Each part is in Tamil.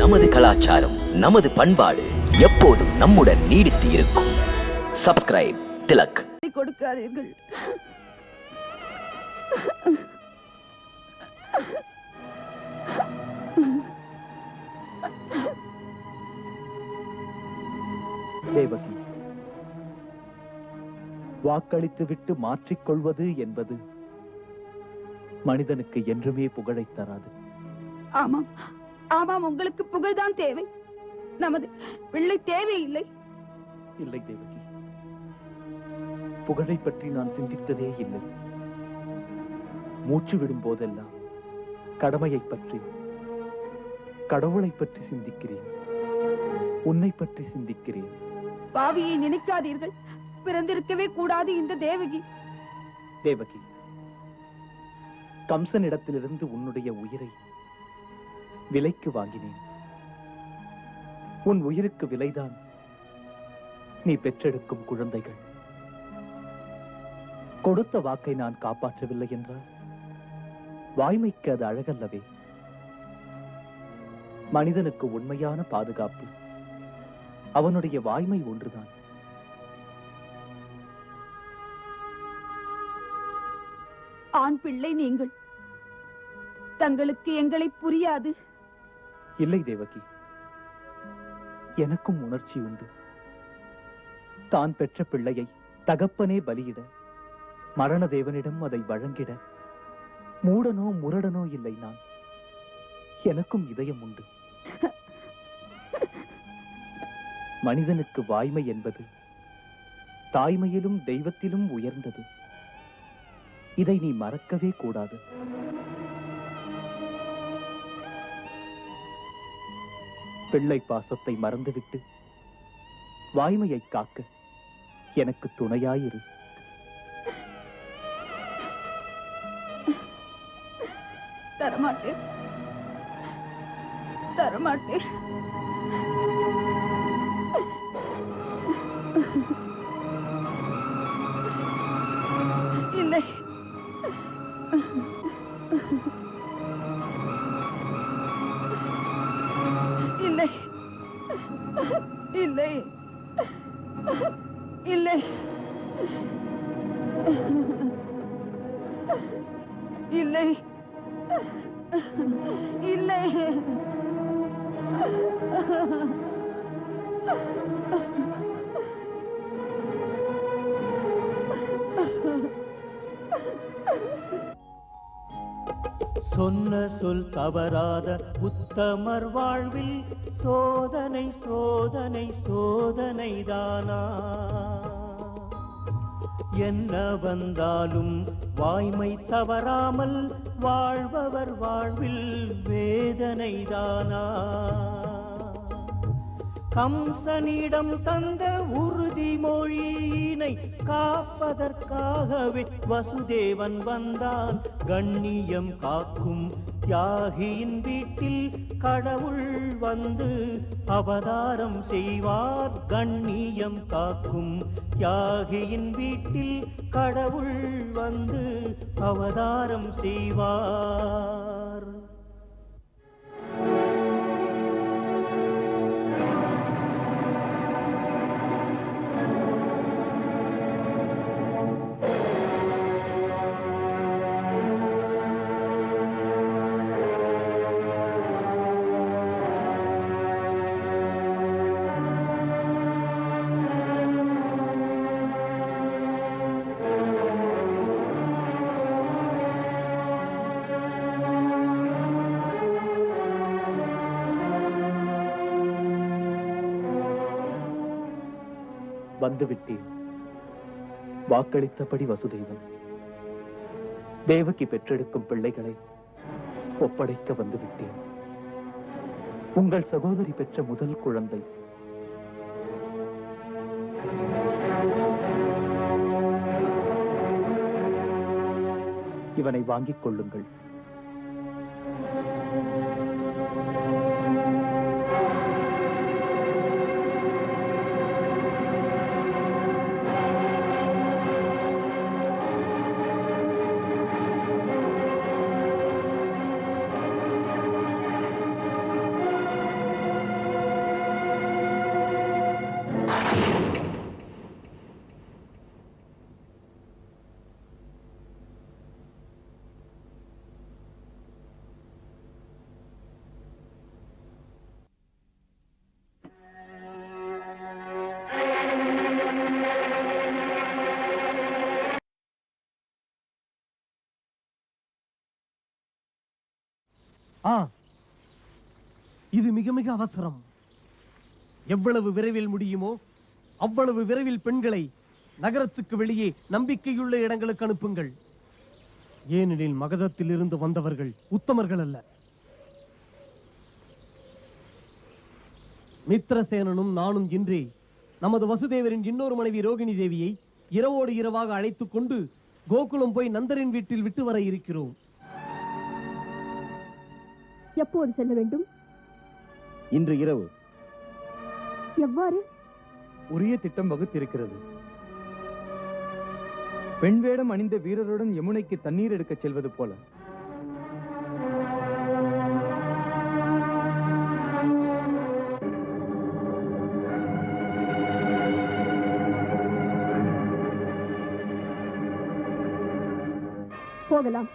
நமது கலாச்சாரம், நமது பண்பாடு எப்போதும் நம்முடன் நீடித்து இருக்கும். சப்ஸ்கிரைப் திலக். கொடுக்காதீர்கள். தேவகி, வாக்களித்து விட்டு மாற்றிக்கொள்வது என்பது மனிதனுக்கு என்றுமே புகழை தராது. ஆமாம் ஆமாம், உங்களுக்கு புகழ்தான் தேவை, நமது பிள்ளை தேவையில்லை. இல்லை தேவகி, புகழை பற்றி நான் சிந்தித்ததே இல்லை. மூச்சு விடும் போதெல்லாம் கடமையை பற்றி, கடவுளை பற்றி சிந்திக்கிறேன், உன்னை பற்றி சிந்திக்கிறேன். பாவியை நினைக்காதீர்கள், பிறந்திருக்கவே கூடாது இந்த தேவகி. தேவகி, கம்சனிடத்திலிருந்து உன்னுடைய உயிரை விலைக்கு வாங்கினேன். உன் உயிருக்கு விலைதான் நீ பெற்றெடுக்கும் குழந்தைகள். கொடுத்த வாக்கை நான் காப்பாற்றவில்லை என்றால் வாய்மைக்கு அது அழகல்லவே. மனிதனுக்கு உண்மையான பாதுகாப்பு அவனுடைய வாய்மை ஒன்றுதான். ஆண் பிள்ளை நீங்கள், தங்களுக்கு எங்களை புரியாது. இல்லை தேவகி, எனக்கும் உணர்ச்சி உண்டு. தான் பெற்ற பிள்ளையை தகப்பனே பலியிட, மரண தேவனிடம் அதை வழங்கிட மூடனோ முரடனோ இல்லை நான். எனக்கும் இதயம் உண்டு. மனிதனுக்கு வாய்மை என்பது தாய்மையிலும் தெய்வத்திலும் உயர்ந்தது. இதை நீ மறக்கவே கூடாது. பிள்ளை பாசத்தை மறந்துவிட்டு வாய்மையை காக்க எனக்கு துணையாயிரு. தரமாட்டேன், தரமாட்டேன். இல்லை, இல்லை, இல்லை, இல்லை, இல்லை, இல்லை. சொன்ன சொல் தவறாத உத்தமர் வாழ்வில் சோதனை சோதனை சோதனைதானா? என்ன வந்தாலும் வாய்மை தவறாமல் வாழ்பவர் வாழ்வில் வேதனைதானா? கம்சனிடம் தந்த உறுதிமொழியினை காப்பதற்காகவே வசுதேவன் வந்தான். கண்ணியம் காக்கும் தியாகியின் வீட்டில் கடவுள் வந்து அவதாரம் செய்வார். கண்ணியம் காக்கும் தியாகியின் வீட்டில் கடவுள் வந்து அவதாரம் செய்வார். வந்துவிட்டேன். வாக்களித்தபடி வசுதேவன் தேவகி பெற்றெடுக்கும் பிள்ளைகளை ஒப்படைக்க வந்துவிட்டேன். உங்கள் சகோதரி பெற்ற முதல் குழந்தை. இவனை வாங்கிக் கொள்ளுங்கள். இது மிக மிக அவசரம். எவ்வளவு விரைவில் முடியுமோ அவ்வளவு விரைவில் பெண்களை நகரத்துக்கு வெளியே நம்பிக்கையுள்ள இடங்களுக்கு அனுப்புங்கள். ஏனெனில் மகதத்தில் இருந்து வந்தவர்கள் உத்தமர்கள் அல்ல. மித்திரசேனனும் நானும் இன்றே நமது வசுதேவரின் இன்னொரு மனைவி ரோகிணி தேவியை இரவோடு இரவாக அழைத்துக் கொண்டு கோகுலம் போய் நந்தரின் வீட்டில் விட்டு வர இருக்கிறோம். எப்போது செல்ல வேண்டும்? இன்று இரவு. எவ்வாறு? உரிய திட்டம் வகுத்திருக்கிறது. பெண் வேடம் அணிந்த வீரருடன் யமுனைக்கு தண்ணீர் எடுக்க செல்வது போல. போகலாம்.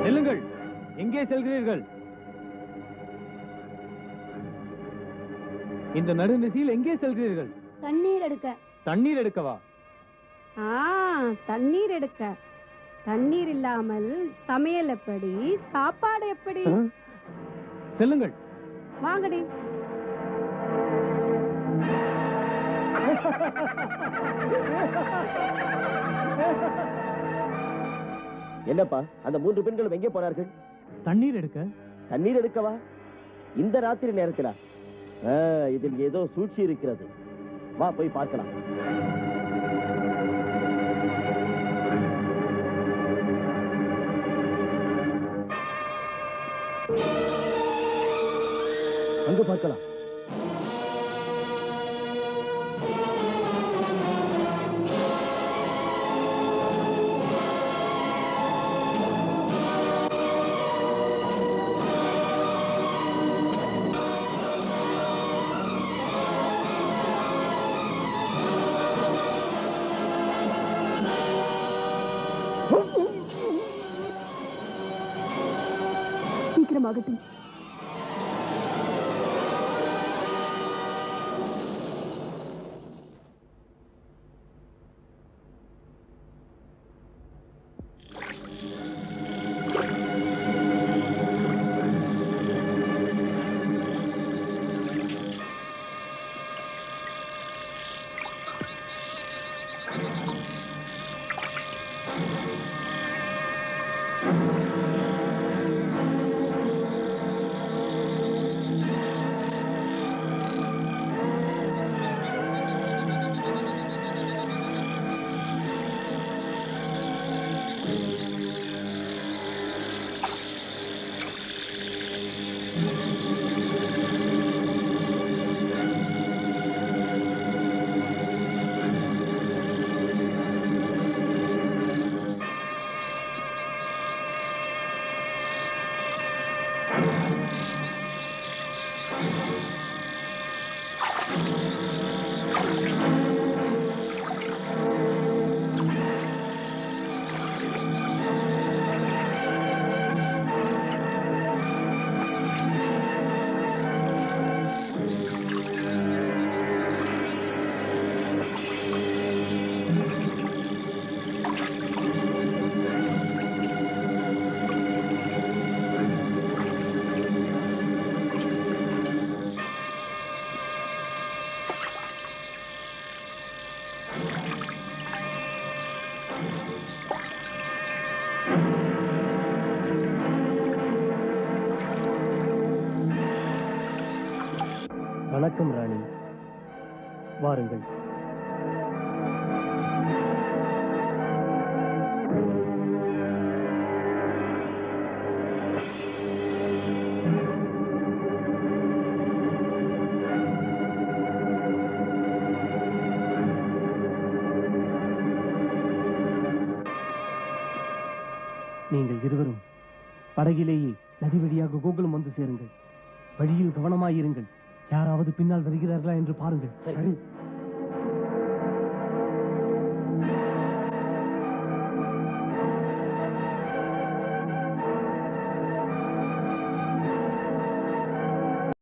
செல்லுங்கள். எங்கே செல்கிறீர்கள்? இந்த நடுநிசையில் எங்கே செல்கிறீர்கள்? தண்ணீர் எடுக்க. தண்ணீர் எடுக்கவா? தண்ணீர் எடுக்க. தண்ணீர் இல்லாமல் சமையல் எப்படி, சாப்பாடு எப்படி? செல்லுங்கள். வாங்கடி. என்னப்பா அந்த 3 பெண்களும் எங்கே போனார்கள்? தண்ணீர் எடுக்க. தண்ணீர் எடுக்கவா? இந்த ராத்திரி நேரத்திலா? இதில் ஏதோ சூழ்ச்சி இருக்கிறது. வா போய் பார்க்கலாம். அங்கு பார்க்கலாம். சீக்கிரமாகட்டும். வணக்கம் ராணி. வாருங்கள். நீங்கள் இருவரும் படகிலேயே நதி வழியாக கோகுலம் வந்து சேருங்கள். வழியில் கவனமாயிருங்கள். யாராவது பின்னால் வருகிறார்களா என்று பாருங்கள். சரி